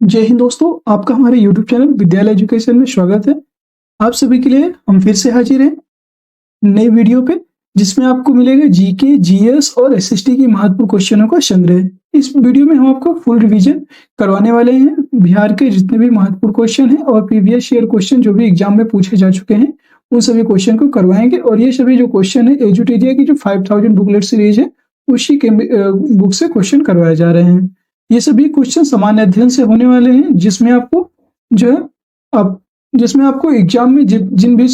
जय हिंद दोस्तों, आपका हमारे YouTube चैनल विद्यालय एजुकेशन में स्वागत है। आप सभी के लिए हम फिर से हाजिर हैं नई वीडियो पे, जिसमें आपको मिलेगा जीके, जीएस और एसएसटी की महत्वपूर्ण क्वेश्चनों का संग्रह। इस वीडियो में हम आपको फुल रिवीजन करवाने वाले हैं। बिहार के जितने भी महत्वपूर्ण क्वेश्चन हैं और प्रीवियस ईयर क्वेश्चन जो भी एग्जाम में पूछे जा चुके हैं, उन सभी क्वेश्चन को करवाएंगे। और ये सभी जो क्वेश्चन है एजुटेरिया की जो 5000 बुकलेट सीरीज है, उसी के बुक से क्वेश्चन करवाए जा रहे हैं। ये सभी क्वेश्चन सामान्य अध्ययन से होने वाले हैं, जिसमें आपको जो है आप जिसमें आपको एग्जाम में जिन भी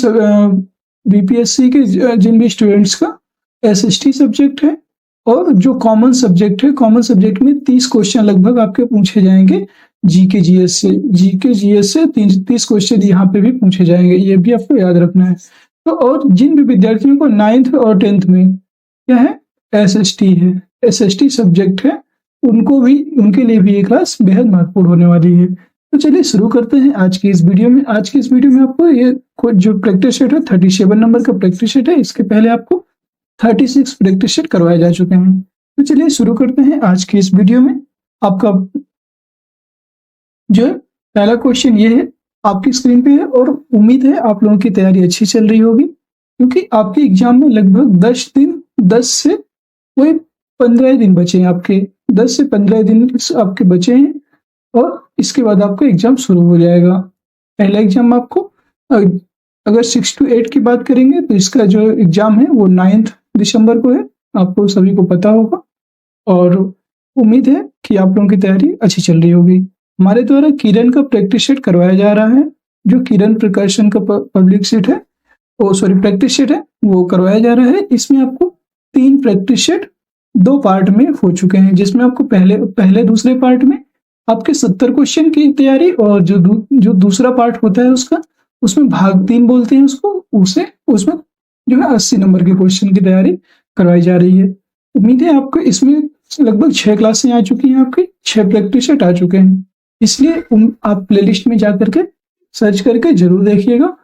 बीपीएससी के जिन भी स्टूडेंट्स का एसएसटी सब्जेक्ट है और जो कॉमन सब्जेक्ट है, कॉमन सब्जेक्ट में 30 क्वेश्चन लगभग आपके पूछे जाएंगे। जीके जीएस से 30 क्वेश्चन यहाँ पे भी पूछे जाएंगे, ये भी आपको याद रखना है। तो और जिन भी विद्यार्थियों को 9th और 10th में क्या है एसएसटी सब्जेक्ट है, उनके लिए भी ये क्लास बेहद महत्वपूर्ण होने वाली है। तो चलिए शुरू करते हैं आज की इस वीडियो में। आज की इस वीडियो में आपको ये जो प्रैक्टिस सेट है 37 नंबर का प्रैक्टिस सेट है। इसके पहले आपको 36 प्रैक्टिस सेट करवाए जा चुके हैं। तो चलिए शुरू करते हैं आज की इस वीडियो में। आपका जो पहला क्वेश्चन ये है, आपकी स्क्रीन पे है, और उम्मीद है आप लोगों की तैयारी अच्छी चल रही होगी, क्योंकि आपके एग्जाम में लगभग 10 से कोई 15 दिन बचे हैं। आपके 10 से 15 दिन आपके बचे हैं और इसके बाद आपका एग्जाम शुरू हो जाएगा। पहला एग्जाम आपको अगर 6 to 8 की बात करेंगे तो इसका जो एग्जाम है वो 9 दिसंबर को है, आपको सभी को पता होगा। और उम्मीद है कि आप लोगों की तैयारी अच्छी चल रही होगी। हमारे द्वारा किरण का प्रैक्टिस सेट करवाया जा रहा है। जो किरण प्रकाशन का पब्लिक सेट है, प्रैक्टिस सेट है, वो करवाया जा रहा है। इसमें आपको 3 प्रैक्टिस सेट 2 पार्ट में हो चुके हैं, जिसमें आपको पहले दूसरे पार्ट में आपके 70 क्वेश्चन की तैयारी, और जो दूसरा पार्ट होता है उसमें भाग 3 बोलते हैं उसमें जो है 80 नंबर के क्वेश्चन की तैयारी करवाई जा रही है। उम्मीद है आपको इसमें लगभग 6 क्लासें आ चुकी हैं, आपकी 6 प्रैक्टिस सेट आ चुके हैं। इसलिए आप प्लेलिस्ट में जाकर के सर्च करके जरूर देखिएगा,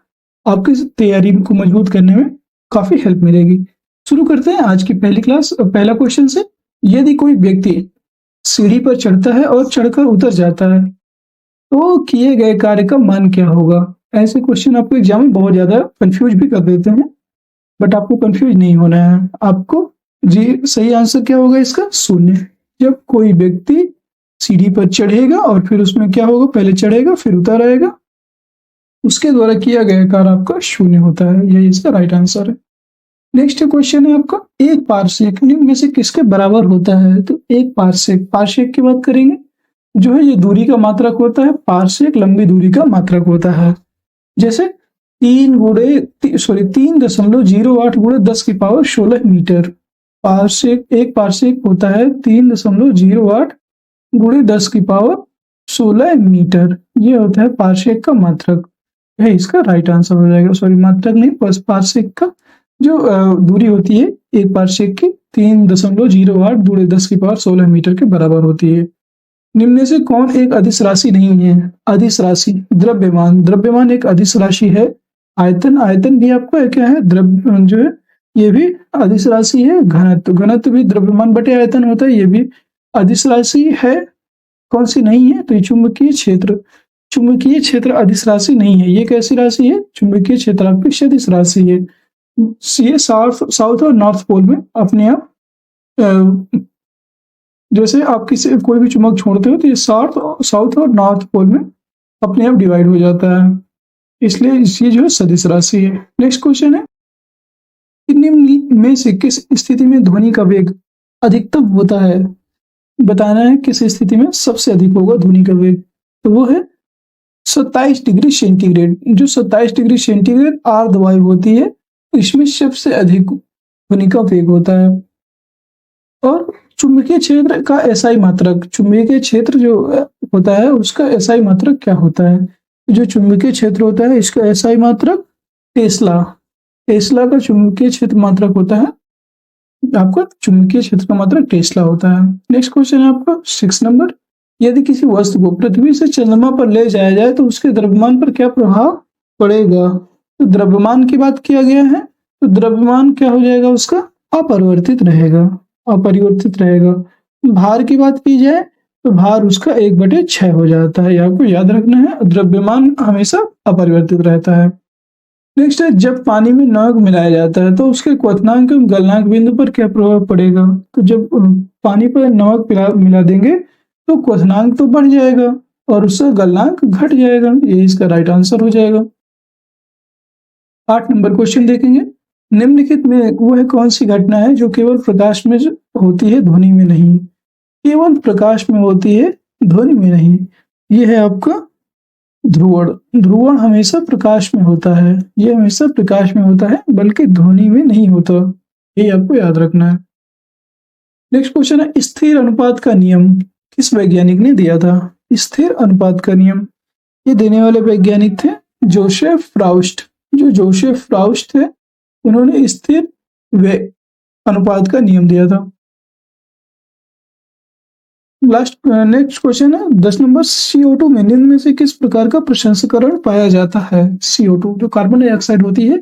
आपकी तैयारी को मजबूत करने में काफी हेल्प मिलेगी। शुरू करते हैं आज की पहला क्वेश्चन से। यदि कोई व्यक्ति सीढ़ी पर चढ़ता है और चढ़कर उतर जाता है, तो किए गए कार्य का मान क्या होगा? ऐसे क्वेश्चन आपको एग्जाम में बहुत ज्यादा कंफ्यूज भी कर देते हैं, बट आपको कंफ्यूज नहीं होना है। आपको जी सही आंसर क्या होगा इसका? 0। जब कोई व्यक्ति सीढ़ी पर चढ़ेगा और फिर उसमें क्या होगा, पहले चढ़ेगा फिर उतर आएगा, उसके द्वारा किया गया कार्य आपका 0 होता है। यही इसका राइट आंसर है। नेक्स्ट क्वेश्चन है आपका, एक पारसेक निम्न में से किसके बराबर होता है? तो एक पारसेक की बात करेंगे, जो है ये दूरी का मात्रक होता है। पारसेक लंबी दूरी का मात्रक होता है। जैसे 3.08 गुणे 10 की पावर 16 मीटर। एक पारसेक होता है 3.08 गुणे 10 की पावर 16 मीटर। ये होता है पारसेक का मात्रक। है इसका राइट आंसर हो जाएगा। मात्रक नहीं, बस पारसेक का जो दूरी होती है एक पारसेक की 3.08 गुणे 10 की पावर 16 मीटर के बराबर होती है। निम्न में से कौन एक अदिश राशि नहीं है? अदिश राशि द्रव्यमान एक अदिश राशि है। आयतन भी आपका क्या है? जो है ये भी अदिश राशि है। घनत्व भी द्रव्यमान बटे आयतन होता है, ये भी अदिश राशि है। कौन सी नहीं है? तो ये चुंबकीय क्षेत्र अदिश राशि नहीं है। ये कैसी राशि है? चुंबकीय क्षेत्र आपकी सदिश राशि है। ये साउथ और नॉर्थ पोल में अपने आप जैसे आप कोई भी चुंबक छोड़ते हो तो ये साउथ और नॉर्थ पोल में अपने आप डिवाइड हो जाता है, इसलिए ये जो है सदिश राशि है। नेक्स्ट क्वेश्चन है, निम्न में से किस स्थिति में ध्वनि का वेग अधिकतम होता है? बताना है किस स्थिति में सबसे अधिक होगा ध्वनि का वेग। तो वो है 27 डिग्री सेंटीग्रेड। जो 27 डिग्री सेंटीग्रेड आर्द्र वायु होती है, इसमें सबसे अधिक ध्वनि का वेग होता है। और चुंबकीय क्षेत्र का एसआई मात्रक, चुंबकीय क्षेत्र जो होता है उसका एसआई मात्रक क्या होता है? जो चुंबकीय क्षेत्र होता है इसका एसआई मात्रक टेस्ला का चुंबकीय क्षेत्र मात्रक होता है। आपका चुंबकीय क्षेत्र का मात्रक टेस्ला होता है। नेक्स्ट क्वेश्चन है आपका 6 नंबर, यदि किसी वस्तु को पृथ्वी से चंद्रमा पर ले जाया जाए तो उसके द्रव्यमान पर क्या प्रभाव पड़ेगा? तो द्रव्यमान की बात किया गया है, तो द्रव्यमान क्या हो जाएगा? उसका अपरिवर्तित रहेगा। भार की बात की जाए तो भार उसका 1/6 हो जाता है। ये आपको याद रखना है। द्रव्यमान हमेशा अपरिवर्तित रहता है। नेक्स्ट है, जब पानी में नमक मिलाया जाता है तो उसके क्वथनांक एवं गलनांक बिंदु पर क्या प्रभाव पड़ेगा? तो जब पानी पर नमक मिला देंगे तो क्वथनांक तो बढ़ जाएगा और उसका गलनांक घट जाएगा। ये इसका राइट आंसर हो जाएगा। 8 नंबर क्वेश्चन देखेंगे। निम्नलिखित में वह कौन सी घटना है जो केवल प्रकाश में होती है, ध्वनि में नहीं? केवल प्रकाश में होती है, ध्वनि में नहीं। ये है आपका ध्रुवण। ध्रुवण हमेशा प्रकाश में होता है। ये हमेशा प्रकाश में होता है, बल्कि ध्वनि में नहीं होता। ये आपको याद रखना है। नेक्स्ट क्वेश्चन है, स्थिर अनुपात का नियम किस वैज्ञानिक ने दिया था? स्थिर अनुपात का नियम ये देने वाले वैज्ञानिक थे जोसेफ फ्राउस्ट। जो जोसेफ फ्राउस्ट थे, उन्होंने स्थिर अनुपात का नियम दिया था। नेक्स्ट क्वेश्चन है 10 नंबर, CO2 में निम्न में से किस प्रकार का प्रसंस्करण पाया जाता है? CO2 जो कार्बन डाइऑक्साइड होती है,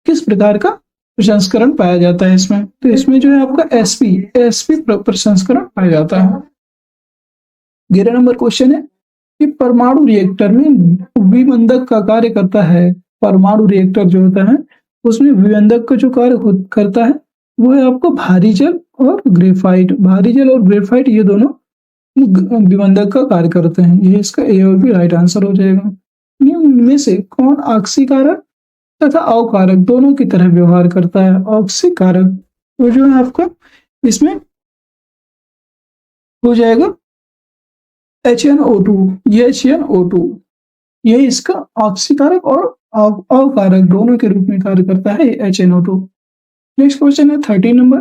किस प्रकार का प्रसंस्करण पाया जाता है इसमें? तो इसमें जो है आपका एसपी प्रसंस्करण पाया जाता है। 11 नंबर क्वेश्चन है कि परमाणु रिएक्टर में विबंधक का कार्य करता है। परमाणु रिएक्टर जो होता है उसमें विबंधक का जो कार्य करता है वो है आपको भारी जल और ग्रेफाइट। भारी जल और ग्रेफाइट ये दोनों विबंधक का कार्य करते हैं। ये इसका ए और बी राइट आंसर हो जाएगा। निम्न में से कौन ऑक्सीकारक तथा अवकारक दोनों की तरह व्यवहार करता है? ऑक्सीकारक तो जो है आपका इसमें हो जाएगा HNO2। ये HNO2 ये इसका ऑक्सीकारक और अवकारक दोनों के रूप में कार्य करता है HNO2। नेक्स्ट क्वेश्चन है 13 नंबर,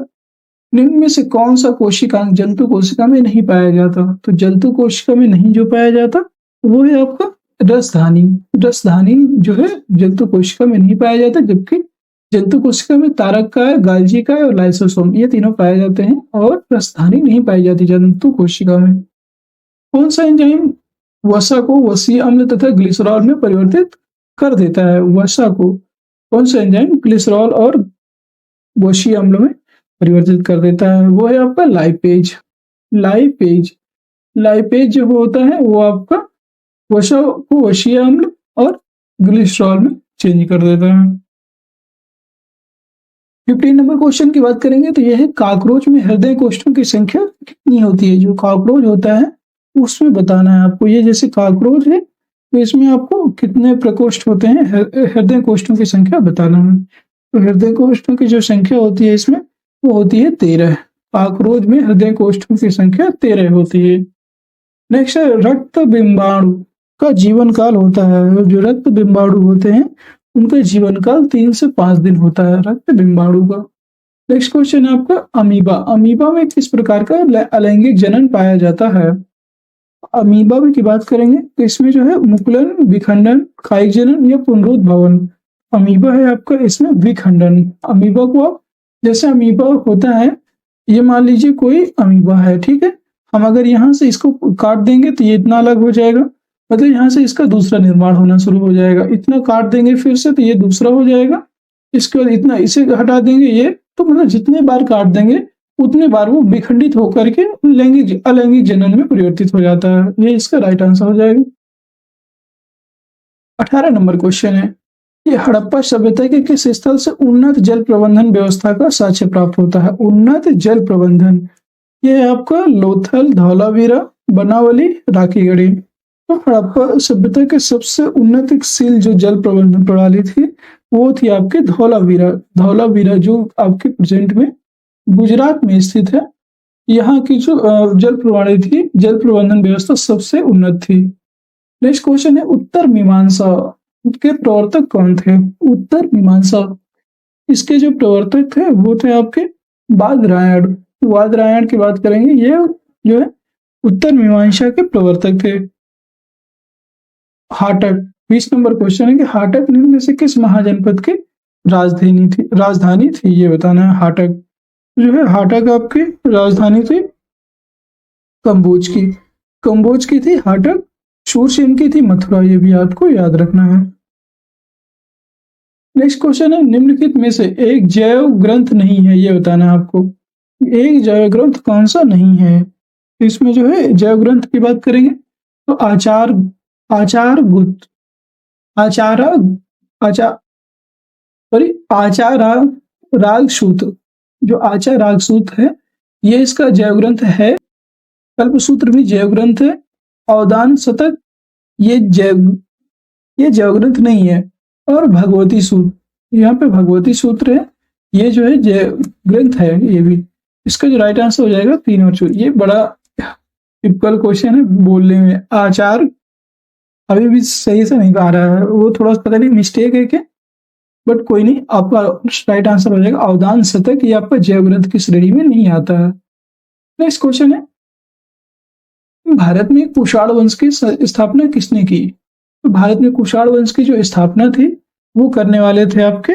निम्न में से कौन सा कोशिकांग जंतु कोशिका में नहीं पाया जाता? तो जंतु कोशिका में नहीं जो पाया जाता वो है आपका रसधानी। रसधानी जो है जंतु कोशिका में नहीं पाया जाता, जबकि जंतु कोशिका में तारककाय, गाल्जिकाय और लाइसोसोम ये तीनों पाए जाते हैं और रसधानी नहीं पाई जाती जंतु कोशिका में। कौन सा एंजाइम वसा को वसीय अम्ल तथा ग्लिसरॉल में परिवर्तित कर देता है? वसा को कौन सा एंजाइम ग्लिसरॉल और वसीय अम्ल में परिवर्तित कर देता है? वो है आपका लाइपेज। लाइपेज जो होता है वो आपका वसा को वसीय अम्ल और ग्लिसरॉल में चेंज कर देता है। 15 नंबर क्वेश्चन की बात करेंगे तो यह है कॉकरोच में हृदय कोष्ठों की संख्या कितनी होती है? जो कॉकरोच होता है उसमें बताना है आपको। ये जैसे कॉकरोच है तो इसमें आपको कितने प्रकोष्ठ होते हैं, हृदय कोष्ठों की संख्या बताना है। तो हृदय कोष्ठों की जो संख्या होती है इसमें वो होती है 13। कॉकरोच में हृदय कोष्ठों की संख्या 13 होती है। नेक्स्ट है रक्त बिंबाणु का जीवन काल होता है। जो रक्त बिंबाणु होते हैं उनका जीवन काल 3 से 5 दिन होता है रक्त बिंबाणु का। नेक्स्ट क्वेश्चन है आपका अमीबा। अमीबा में किस प्रकार का अलैंगिक जनन पाया जाता है? अमीबा की बात करेंगे तो इसमें जो है मुकुलन, विखंडन, कायिक जनन या पुनरुद्भवन। अमीबा है आपका इसमें विखंडन। अमीबा को आप जैसे अमीबा होता है, ये मान लीजिए कोई अमीबा है, ठीक है। हम अगर यहाँ से इसको काट देंगे तो ये इतना अलग हो जाएगा, मतलब यहाँ से इसका दूसरा निर्माण होना शुरू हो जाएगा। इतना काट देंगे फिर से तो ये दूसरा हो जाएगा। इसके बाद इतना इसे हटा देंगे, ये तो मतलब जितने बार काट देंगे उतने बार वो विखंडित होकर के अलैंगिक जनन में परिवर्तित हो जाता है। ये इसका राइट आंसर हो जाएगा। 18 नंबर क्वेश्चन है, ये हड़प्पा सभ्यता के किस स्थल से उन्नत जल प्रबंधन व्यवस्था का साक्ष्य प्राप्त होता है? उन्नत जल प्रबंधन ये आपका लोथल, धौलावीरा, बनावली, राखीगढ़ी। तो हड़प्पा सभ्यता के सबसे उन्नतिशील जो जल प्रबंधन प्रणाली थी वो थी आपके धौलावीरा। धौलावीरा जो आपके प्रेजेंट में गुजरात में स्थित है। यहाँ की जो जल प्रणाली थी, जल प्रबंधन व्यवस्था सबसे उन्नत थी। नेक्स्ट क्वेश्चन है उत्तर मीमांसा के प्रवर्तक कौन थे? उत्तर मीमांसा इसके जो प्रवर्तक थे वो थे आपके बादरायण। बादरायण की बात करेंगे, ये जो है उत्तर मीमांसा के प्रवर्तक थे। हाटक 20 नंबर क्वेश्चन है कि हाटक निम्न में से किस महाजनपद की राजधानी थी? ये बताना है। हाटक जो है, हाटक आपकी राजधानी थी कंबोज की थी हाटक। शूरसेन की थी मथुरा। ये भी आपको याद रखना है। नेक्स्ट क्वेश्चन है निम्नलिखित में से एक जैव ग्रंथ नहीं है, ये बताना है आपको। एक जैव ग्रंथ कौन सा नहीं है? इसमें जो है जैव ग्रंथ की बात करेंगे तो आचार गुप्त आचारा आचा सॉरी आचारा रागसूत्र, जो आचार रागसूत्र है ये इसका जैव ग्रंथ है। कल्पसूत्र भी जैव ग्रंथ है। अवदान शतक ये जैव ग्रंथ नहीं है। और भगवती सूत्र, यहाँ पे भगवती सूत्र है, ये जो है जैव ग्रंथ है ये भी। इसका जो राइट आंसर हो जाएगा 3 और 4। ये बड़ा टिपिकल क्वेश्चन है बोलने में। आचार अभी भी सही से नहीं आ रहा है, वो थोड़ा सा पता नहीं मिस्टेक है क्या, बट कोई नहीं, आपका राइट आंसर हो जाएगा अवदान शतक। ये आपका जैव ग्रंथ की श्रेणी में नहीं आता है। नेक्स्ट क्वेश्चन है, भारत में कुषाण वंश की स्थापना किसने की? तो भारत में कुषाण वंश की जो स्थापना थी वो करने वाले थे आपके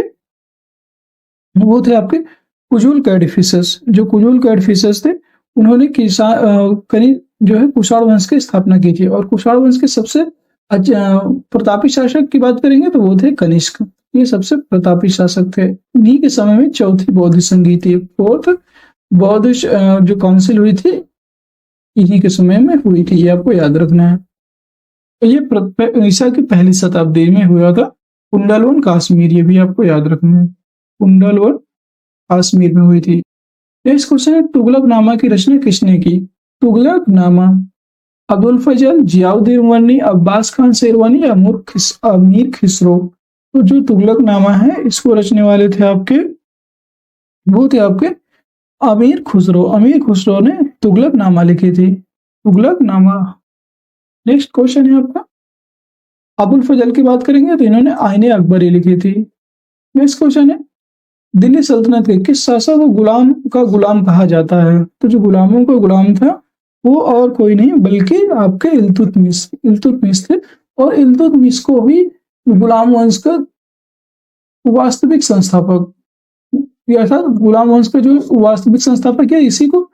कुजुल कैडफिसस। जो कुजुल कैडफिसस थे उन्होंने जो है कुषाण वंश की स्थापना की थी। और कुषाण वंश के सबसे प्रतापी शासक की बात करेंगे तो वो थे कनिष्क। ये सबसे प्रतापी शासक थे। इन्हीं के समय में चौथी बौद्ध संधि थी, फोर्थ बौद्ध जो काउंसिल हुई थी इन्हीं के समय में हुई थी। ये आपको याद रखना है। ये ईसा की पहली शताब्दी में हुआ था। कुंडलवन कश्मीर, ये भी आपको याद रखना है। कुंडलवन कश्मीर में हुई थी। नेक्स्ट क्वेश्चन है, तुगलकनामा की रचना किसने की? तुगलकनामा अब्दुल फजल, जियाउद्दीन वरनी, अब्बास खान शेरवानी या अमीर खिसरो। तो जो तुगलकनामा है इसको रचने वाले थे वो थे आपके अमीर खुसरो। अमीर खुसरो ने तुगलकनामा लिखी थी। तुगलकनामा। नेक्स्ट क्वेश्चन है आपका, अबुल फजल की बात करेंगे तो इन्होंने आईने अकबरी लिखी थी। नेक्स्ट क्वेश्चन है, दिल्ली सल्तनत के किस शासक को गुलाम कहा जाता है? तो जो गुलामों का गुलाम था वो और कोई नहीं बल्कि आपके इल्तुतमिश थे। और इल्तुतमिश को भी गुलाम वंश का वास्तविक संस्थापक, अर्थात गुलाम वंश का जो वास्तविक संस्थापक है इसी को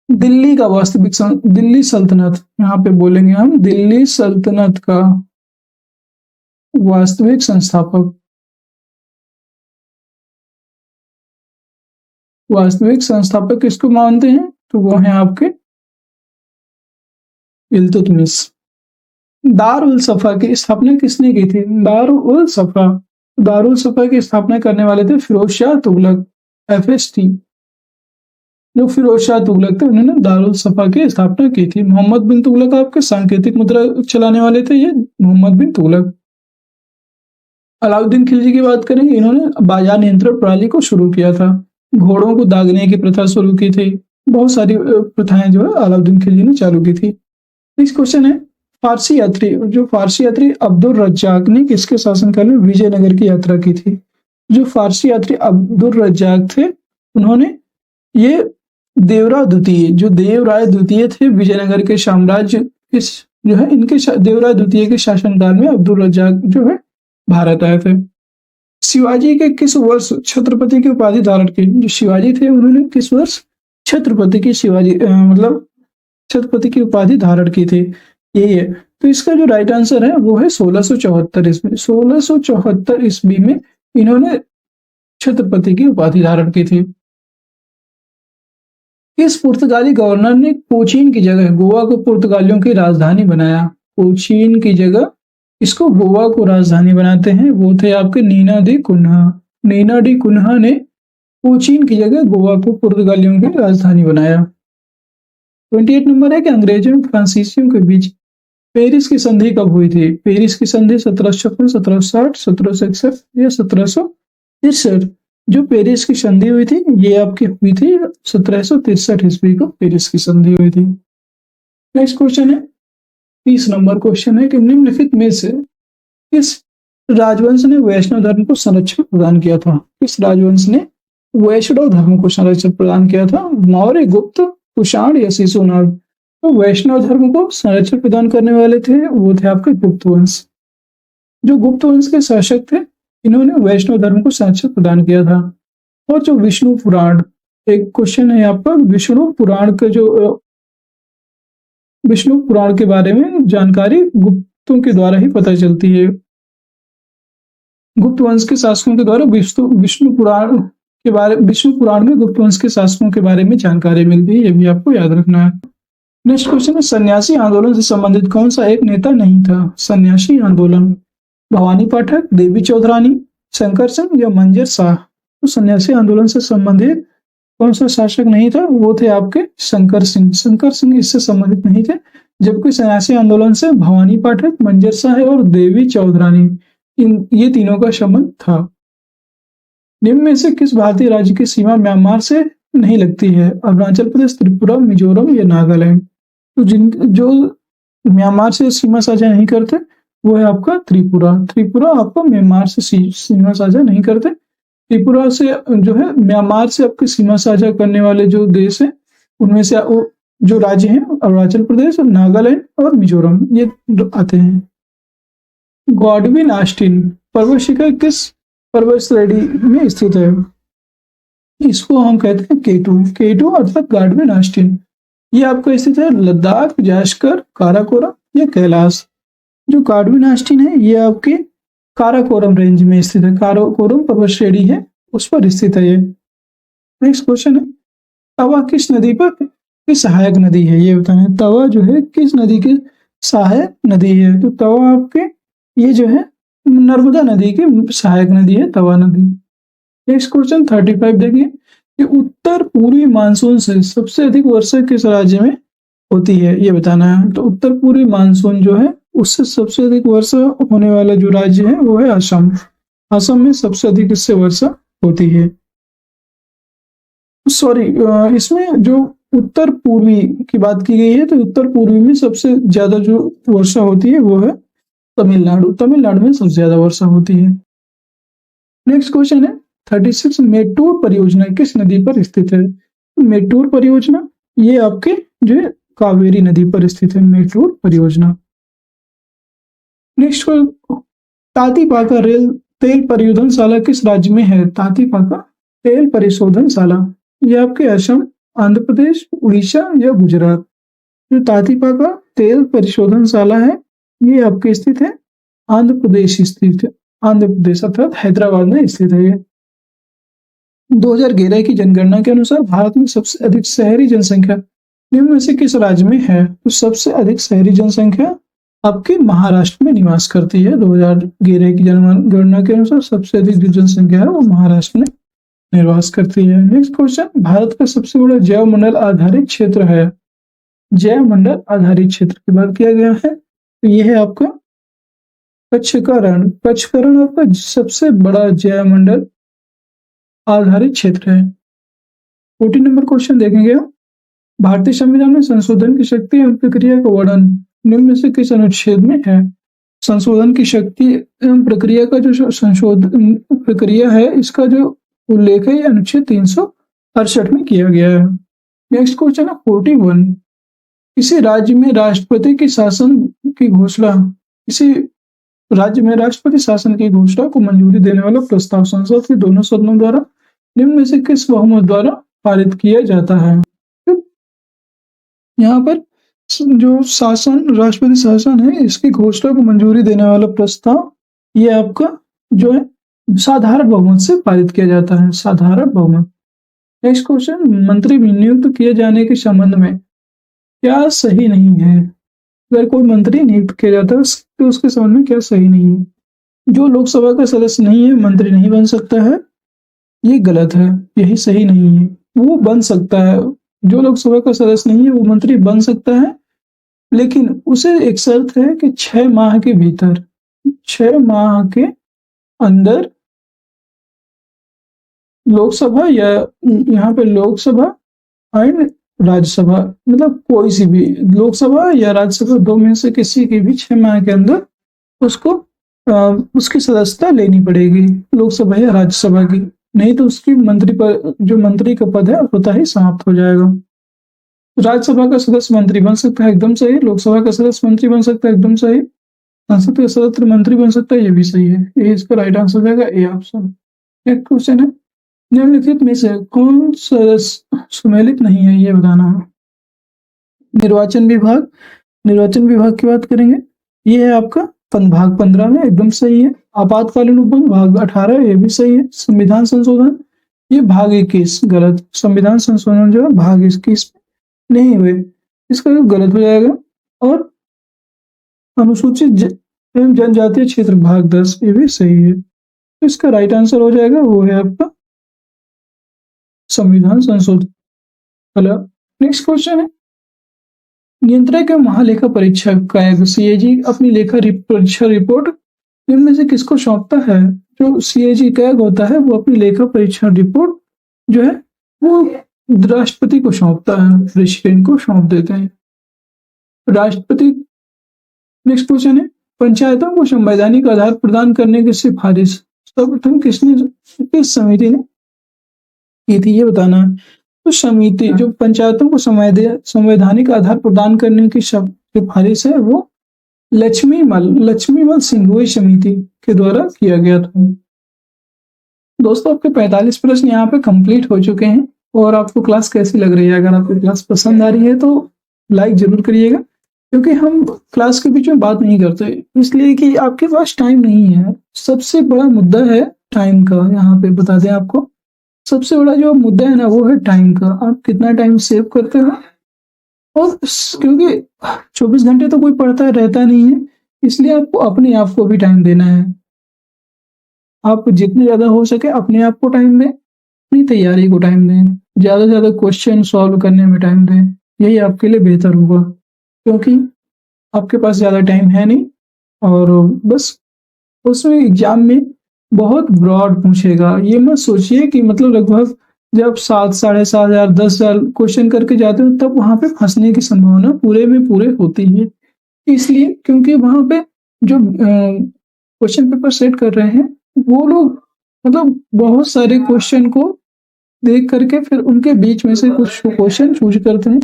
दिल्ली का दिल्ली सल्तनत, यहाँ पे बोलेंगे हम दिल्ली सल्तनत का वास्तविक संस्थापक किसको मानते हैं? तो वो है आपके इल्तुतमिश। दारुल सफा की स्थापना किसने की थी? दारुल सफा की स्थापना करने वाले थे फिरोज शाह तुगलक, FST। जो फिरोज शाह तुगलक थे उन्होंने दारुल सफा की स्थापना की थी। मोहम्मद बिन तुगलक आपके सांकेतिक मुद्रा चलाने वाले थे, ये मोहम्मद बिन तुगलक। अलाउद्दीन खिलजी की बात करेंगे, इन्होंने बाजार नियंत्रण प्रणाली को शुरू किया था। घोड़ों को दागने की प्रथा शुरू की थी। बहुत सारी प्रथाएं जो है अलाउद्दीन खिलजी ने चालू की थी। नेक्स्ट क्वेश्चन है, फारसी यात्री अब्दुल रज्जाक ने किसके शासनकाल में विजयनगर की यात्रा की थी? जो फारसी यात्री अब्दुल रज्जाक थे उन्होंने ये देवराय द्वितीय थे विजयनगर के साम्राज्य जो है इनके देवराय द्वितीय के शासनकाल में अब्दुल रज्जाक जो है भारत आए थे। शिवाजी के किस वर्ष छत्रपति की उपाधि धारण की? जो शिवाजी थे उन्होंने किस वर्ष छत्रपति की उपाधि धारण की थी? यही है। तो इसका जो राइट आंसर है वो है 1674 ईस्वी। 1674 ईस्वी में इन्होंने छत्रपति की उपाधि धारण की थी। इस पुर्तगाली गवर्नर ने कोचीन की जगह गोवा को पुर्तगालियों की राजधानी बनाया? कोचीन की जगह इसको गोवा को राजधानी बनाते हैं, वो थे आपके नीना डी कुन्हा ने कोचीन की जगह गोवा को पुर्तगालियों की राजधानी बनाया। 28 नंबर है कि अंग्रेजों और फ्रांसीसियों के बीच पेरिस की संधि कब हुई थी? पेरिस की संधि 1756, 1760, 1761 या 1763। जो पेरिस की संधि हुई थी ये आपकी हुई थी 1763 ईस्वी को पेरिस की संधि हुई थी। नेक्स्ट क्वेश्चन है, 30 नंबर क्वेश्चन है कि निम्नलिखित में से किस राजवंश ने वैष्णव धर्म को संरक्षण प्रदान किया था? किस राजवंश ने वैष्णव धर्म को संरक्षण प्रदान किया था? मौर्य, गुप्त, कुषाण या शिशुनाग? तो वैष्णव धर्म को संरक्षण प्रदान करने वाले थे वो थे आपके गुप्त वंश। जो गुप्त वंश के शासक थे इन्होंने वैष्णव धर्म को संरक्षण प्रदान किया था। और जो विष्णु पुराण, एक क्वेश्चन है आपका, विष्णु पुराण के बारे में जानकारी गुप्तों के द्वारा ही पता चलती है। गुप्त वंश के शासकों के द्वारा विष्णु पुराण में गुप्त वंश के शासकों के बारे में जानकारी मिलती है, ये भी आपको याद रखना है। नेक्स्ट क्वेश्चन है, सन्यासी आंदोलन से संबंधित कौन सा एक नेता नहीं था? सन्यासी आंदोलन, भवानी पाठक, देवी चौधरानी, शंकर सिंह या मंजर शाह? तो सन्यासी आंदोलन से संबंधित कौन सा शासक नहीं था? वो थे आपके शंकर सिंह। शंकर सिंह इससे संबंधित नहीं थे। जबकि सन्यासी आंदोलन से भवानी पाठक, मंजर शाह और देवी चौधरानी, ये तीनों का संबंध था। निम्न में से किस भारतीय राज्य की सीमा म्यांमार से नहीं लगती है? अरुणाचल प्रदेश, त्रिपुरा, मिजोरम या नागालैंड? तो जो म्यांमार से सीमा साझा नहीं करते वो है आपका त्रिपुरा। त्रिपुरा आपको म्यांमार से सीमा साझा नहीं करते। त्रिपुरा से जो है म्यांमार से आपकी सीमा साझा करने वाले जो देश है उनमें से जो राज्य हैं अरुणाचल प्रदेश, नागालैंड और मिजोरम, ये आते हैं। गॉडविन ऑस्टिन पर्वत शिखर किस पर्वत श्रेणी में स्थित है? इसको हम कहते हैं केटू अर्थात गॉडविन ऑस्टिन। ये आपका स्थित है लद्दाख, जास्कर, काराकोरम या कैलाश? जो गॉडविन ऑस्टिन है ये आपके काराकोरम रेंज में स्थित है। काराकोरम पर्वत श्रेणी है उस पर स्थित है ये। नेक्स्ट क्वेश्चन है, तवा किस नदी पर की सहायक नदी है? ये बताना है तवा जो है किस नदी की सहायक नदी है? तो तवा आपके ये जो है नर्मदा नदी की सहायक नदी है तवा नदी। नेक्स्ट क्वेश्चन 35 देखिए कि उत्तर पूर्वी मानसून से सबसे अधिक वर्षा किस राज्य में होती है? ये बताना है। तो उत्तर पूर्वी मानसून जो है उससे सबसे अधिक वर्षा होने वाला जो राज्य है वो है असम। असम में सबसे अधिक इससे वर्षा होती है। सॉरी, इसमें जो उत्तर पूर्वी की बात की गई है तो उत्तर पूर्वी में सबसे ज्यादा जो वर्षा होती है वो है तमिलनाडु। तमिलनाडु में सबसे ज्यादा वर्षा होती है। नेक्स्ट क्वेश्चन है 36, मेट्टूर परियोजना किस नदी पर स्थित है? मेट्टूर परियोजना ये आपके जो है कावेरी नदी पर स्थित है मेट्टूर परियोजना। नेक्स्ट तातीपाका रेल तेल परिशोधनशाला किस राज्य में है? तातीपाका तेल परिशोधनशाला ये आपके असम, आंध्र प्रदेश, उड़ीसा या गुजरात? जो तातीपाका तेल परिशोधनशाला है ये आपके स्थित है आंध्र प्रदेश स्थित है। आंध्र प्रदेश अर्थात हैदराबाद में स्थित है ये। 2011 की जनगणना के अनुसार भारत में सबसे अधिक शहरी जनसंख्या निम्न में से किस राज्य में है? तो सबसे अधिक शहरी जनसंख्या आपके महाराष्ट्र में निवास करती है। 2011 की जनगणना के अनुसार सबसे अधिक जो जनसंख्या है वो महाराष्ट्र में निवास करती है। नेक्स्ट क्वेश्चन, भारत का सबसे बड़ा जैव मंडल आधारित क्षेत्र है? जैव मंडल आधारित क्षेत्र की बात किया गया है तो ये है आपका कच्छ का रण। कच्छ का रण आपका सबसे बड़ा जैव मंडल आधारित क्षेत्र है। 14 नंबर क्वेश्चन देखेंगे हम, भारतीय संविधान में संशोधन की शक्ति एवं प्रक्रिया का वर्णन निम्न में से किस अनुच्छेद में है? संशोधन की शक्ति एवं प्रक्रिया का जो संशोधन प्रक्रिया है इसका जो उल्लेख है अनुच्छेद 368 में किया गया है। नेक्स्ट क्वेश्चन है 41, किसी राज्य में राष्ट्रपति की शासन की घोषणा किसी राज्य में राष्ट्रपति शासन की घोषणा को मंजूरी देने वाला प्रस्ताव संसद के दोनों सदनों द्वारा निम्न में से किस बहुमत द्वारा पारित किया जाता है? यहाँ पर जो शासन राष्ट्रपति शासन है इसकी घोषणा को मंजूरी देने वाला प्रस्ताव ये आपका जो है साधारण बहुमत से पारित किया जाता है, साधारण बहुमत। नेक्स्ट क्वेश्चन, मंत्री नियुक्त किए जाने के संबंध में क्या सही नहीं है? अगर कोई मंत्री नियुक्त किया जाता है तो उसके संबंध में क्या सही नहीं है? जो लोकसभा का सदस्य नहीं है मंत्री नहीं बन सकता है, ये गलत है, यही सही नहीं है। वो बन सकता है, जो लोकसभा का सदस्य नहीं है वो मंत्री बन सकता है, लेकिन उसे एक शर्त है कि 6 माह के भीतर 6 माह के अंदर लोकसभा या यहाँ पे लोकसभा एंड राज्यसभा मतलब कोई सी भी लोकसभा या राज्यसभा दो में से किसी की भी 6 माह के अंदर उसको उसकी सदस्यता लेनी पड़ेगी लोकसभा या राज्यसभा की, नहीं तो उसकी मंत्री पर जो मंत्री का पद है होता ही समाप्त हो जाएगा। राज्यसभा का सदस्य मंत्री बन सकता है, एकदम सही। लोकसभा का सदस्य मंत्री बन सकता है, एकदम सही। संसद का सदस्य मंत्री बन सकता है, ये भी सही है। ये इसका राइट आंसर जाएगा ए ऑप्शन। एक क्वेश्चन है, निम्नलिखित में से कौन सदस्य सुमेलित नहीं है, ये बताना है। निर्वाचन विभाग की बात करेंगे, ये है आपका भाग 15 में एकदम सही है। आपातकालीन उपबंध भाग 18 ये भी सही है। संविधान संशोधन ये भाग 21 गलत। संविधान संशोधन जो है भाग 21 नहीं हुए। इसका जो गलत हो जाएगा। और अनुसूचित एवं जनजातीय क्षेत्र भाग 10 ये भी सही है। तो इसका राइट आंसर हो जाएगा वो है आपका संविधान संशोधन। चलो नेक्स्ट क्वेश्चन है, नियंत्रक एवं महालेखा परीक्षक का सीएजी अपनी परीक्षा रिपोर्ट इनमें से किसको सौंपता है? जो सीएजी कैग होता है वो अपनी लेखा परीक्षा रिपोर्ट जो है वो राष्ट्रपति को सौंपता है, प्रेसिडेंट को सौंप देते हैं राष्ट्रपति। नेक्स्ट क्वेश्चन है, पंचायतों को संवैधानिक आधार प्रदान करने की सिफारिश सर्वप्रथम किस समिति ने की थी, ये बताना है। तो समिति जो पंचायतों को संवैधानिक आधार प्रदान करने की सिफारिश है वो लक्ष्मीमल सिंघवी समिति के द्वारा किया गया था। दोस्तों आपके 45 प्रश्न यहाँ पे कंप्लीट हो चुके हैं। और आपको क्लास कैसी लग रही है? अगर आपको क्लास पसंद आ रही है तो लाइक जरूर करिएगा, क्योंकि हम क्लास के बीच में बात नहीं करते इसलिए कि आपके पास टाइम नहीं है। सबसे बड़ा मुद्दा है टाइम का। यहाँ पे बता दें आपको, सबसे बड़ा जो मुद्दा है ना वो है टाइम का। आप कितना टाइम सेव करते हो। और क्योंकि 24 घंटे तो कोई पढ़ता रहता नहीं है, इसलिए आपको अपने आप को भी टाइम देना है। आप जितने ज्यादा हो सके अपने आप को टाइम दें, अपनी तैयारी को टाइम दें, ज्यादा से ज्यादा क्वेश्चन सॉल्व करने में टाइम दें। यही आपके लिए बेहतर होगा, क्योंकि आपके पास ज्यादा टाइम है नहीं। और बस उसमें एग्जाम में बहुत ब्रॉड पूछेगा। ये मत सोचिए कि मतलब लगभग जब 7, 7,500, 10,000 क्वेश्चन करके जाते हो तब वहां पे फंसने की संभावना पूरे में पूरे होती है। इसलिए क्योंकि वहां पे जो क्वेश्चन पेपर सेट कर रहे हैं वो लोग मतलब बहुत सारे क्वेश्चन को देख करके फिर उनके बीच में से कुछ क्वेश्चन चूज करते हैं।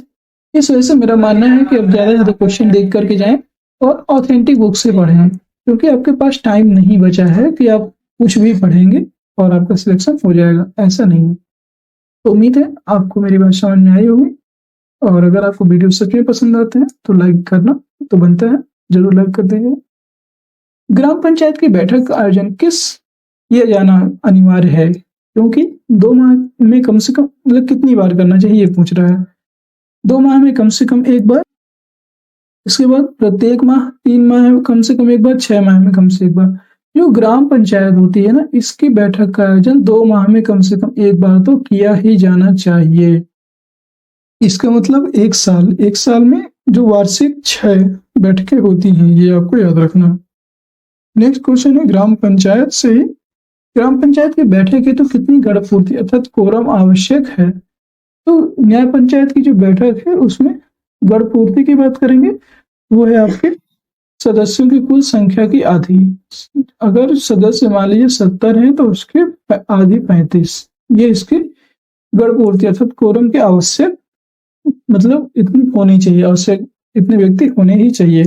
इस वजह से मेरा मानना है कि अब ज्यादा से ज्यादा क्वेश्चन देख करके जाएं और ऑथेंटिक बुक से पढ़ें, क्योंकि आपके पास टाइम नहीं बचा है कि आप कुछ भी पढ़ेंगे और आपका सिलेक्शन हो जाएगा, ऐसा नहीं है। तो उम्मीद है आपको मेरी बात समझ में आई होगी। और अगर आपको वीडियो सच में पसंद आते हैं तो लाइक करना तो बनता है, जरूर लाइक कर दीजिए। ग्राम पंचायत की बैठक का आयोजन किस किया जाना अनिवार्य है, क्योंकि 2 माह में कम से कम मतलब कितनी बार करना चाहिए ये पूछ रहा है। 2 माह में कम से कम 1 बार, इसके बाद प्रत्येक माह, 3 माह में कम से कम 1 बार, 6 माह में कम से 1 बार। जो ग्राम पंचायत होती है ना, इसकी बैठक का आयोजन 2 माह में कम से कम 1 बार तो किया ही जाना चाहिए। इसका मतलब 1 साल में जो वार्षिक 6 बैठकें होती हैं, ये आपको याद रखना। नेक्स्ट क्वेश्चन है, ग्राम पंचायत की बैठक है तो कितनी गणपूर्ति अर्थात कोरम आवश्यक है? तो न्याय पंचायत की जो बैठक है उसमें गणपूर्ति की बात करेंगे, वो है आपके सदस्यों की कुल संख्या की आधी। अगर सदस्य मान लीजिए 70 हैं तो उसके आधी 35, ये इसकी गणपूर्ति अर्थात कोरम के आवश्यक मतलब इतनी होनी चाहिए, आवश्यक इतने व्यक्ति होने ही चाहिए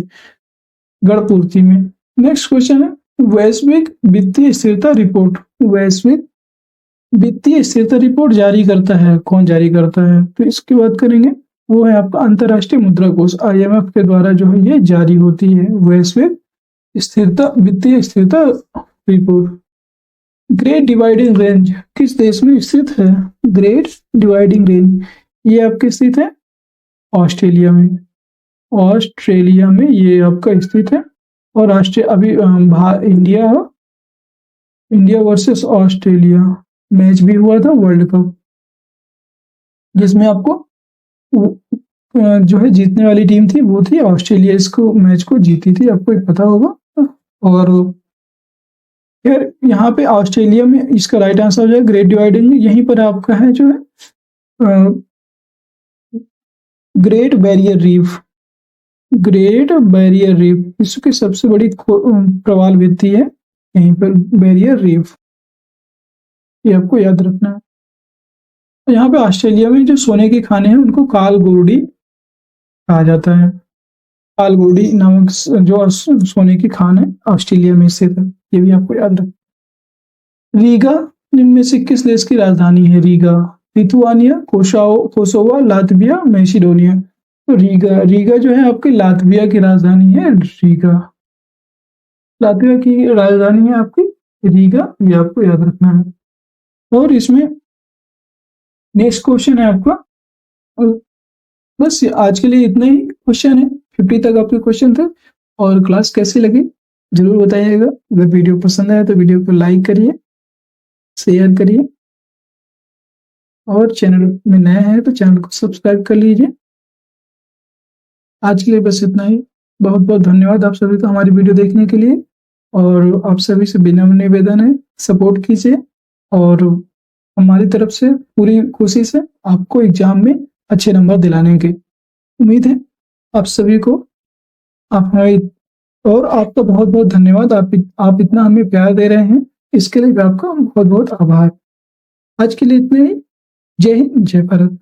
गणपूर्ति में। नेक्स्ट क्वेश्चन है, वैश्विक वित्तीय स्थिरता रिपोर्ट जारी करता है, कौन जारी करता है? तो इसकी बात करेंगे, वो है आपका अंतर्राष्ट्रीय मुद्रा कोष IMF के द्वारा जो है ये जारी होती है वैश्विक वित्तीय स्थिरता रिपोर्ट। ग्रेट डिवाइडिंग रेंज किस देश में स्थित है? ग्रेट डिवाइडिंग रेंज ये आपके स्थित है ऑस्ट्रेलिया में ये आपका स्थित है। और अभी इंडिया वर्सेस ऑस्ट्रेलिया मैच भी हुआ था वर्ल्ड कप, जिसमें आपको जो है जीतने वाली टीम थी वो थी ऑस्ट्रेलिया, इसको मैच को जीती थी, आपको एक पता होगा। और फिर यहाँ पे ऑस्ट्रेलिया में इसका राइट आंसर हो जाएगा ग्रेट डिवाइडिंग। यहीं पर आपका है जो है ग्रेट बैरियर रीफ विश्व की सबसे बड़ी प्रवाल भित्ति है यहीं पर बैरियर रीफ, ये आपको याद रखना है। यहाँ पे ऑस्ट्रेलिया में जो सोने के खाने हैं उनको कालगोरडी कहा जाता है। कालगोरडी नामक जो सोने की खान है ऑस्ट्रेलिया में स्थित है, ये भी आपको याद रखना। रीगा इनमें से किस देश की राजधानी है? Riga Lithuania, Kosovo, Latvia, Macedonia. तो रीगा जो है आपकी लातविया की राजधानी है। लातविया की राजधानी है आपकी रीगा, ये आपको याद रखना है। और इसमें नेक्स्ट क्वेश्चन है आपका, बस आज के लिए इतना ही क्वेश्चन है, 50 तक आपके क्वेश्चन थे। और क्लास कैसी लगी जरूर बताइएगा। अगर वीडियो पसंद आया तो वीडियो को लाइक करिए, शेयर करिए, और चैनल में नए हैं तो चैनल को सब्सक्राइब कर लीजिए। आज के लिए बस इतना ही। बहुत बहुत धन्यवाद आप सभी का हमारी वीडियो देखने के लिए, और आप सभी से विनम्र निवेदन है, सपोर्ट कीजिए, और हमारी तरफ से पूरी कोशिश है आपको एग्जाम में अच्छे नंबर दिलाने की। उम्मीद है आप सभी को, आप हमारी, और आपका बहुत बहुत धन्यवाद। आप इतना हमें प्यार दे रहे हैं, इसके लिए भी आपका बहुत बहुत आभार। आज के लिए इतने ही। जय हिंद, जय भारत।